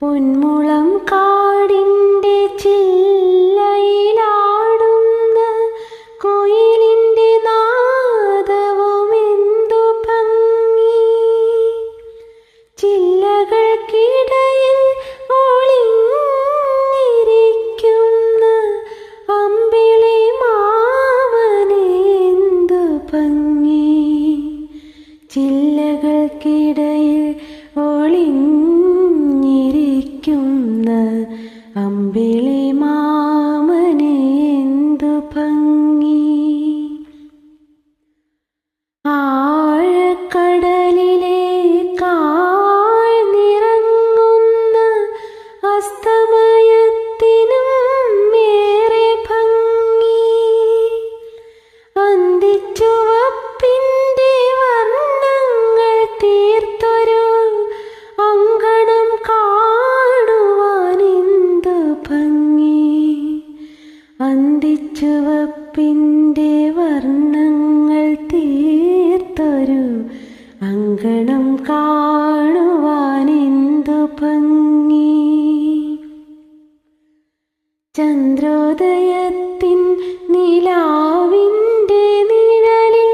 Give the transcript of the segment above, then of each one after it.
പൊന്മുളം കാടിൻ്റെ ചില്ലയിലാടുന്ന കോയിലിൻ്റെ നാദവുമെന്തു ഭംഗി. ചില്ലകൾക്കിടയിൽ ഒളിഞ്ഞിരിക്കുന്ന അമ്പിളി മാമനെന്തു ഭംഗി. ചില്ലകൾക്കിടയിൽ ഒളിഞ്ഞിരിക്കുന്ന അമ്പിളി മാമനെന്തു ഭംഗി. ആഴക്കടലിലേക്കാഴ്ന്നിറങ്ങുന്ന അസ്തമയത്തിനും ഏറെ ഭംഗി. അന്തിച്ചുവപ്പിൻ്റെ വർണ്ണങ്ങൾ തീർത്തൊരു അങ്കണം കാണുവാനെന്തു ഭംഗി. അന്തിച്ചുവപ്പിൻ്റെ വർണ്ണങ്ങൾ തീർത്തൊരു അങ്കണം കാണുവാനെന്തു ഭംഗി. ചന്ദ്രോദയത്തിൻ നിലാവിൻ്റെ നിഴലിൽ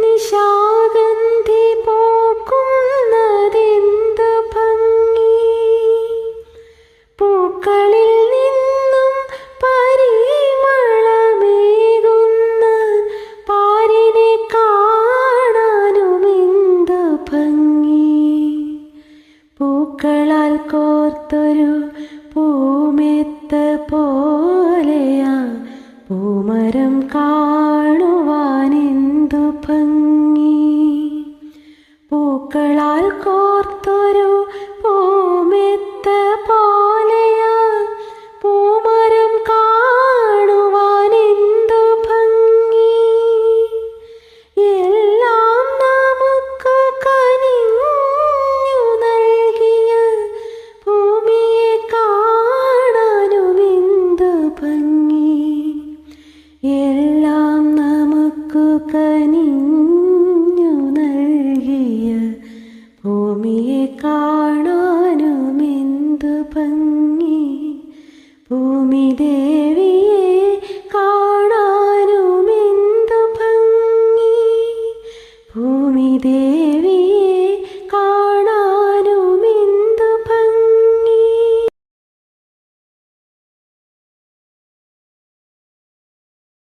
നിശാഗന്ധി പൂക്കുന്നതെന്തു ഭംഗി. പൂക്കളിൽ നിന്നും പരിമളമേകുന്ന പാരിനെ കാണാനുമെന്തു ഭംഗി. പൂക്കളാൽ കോർത്തൊരു പൂമെത്ത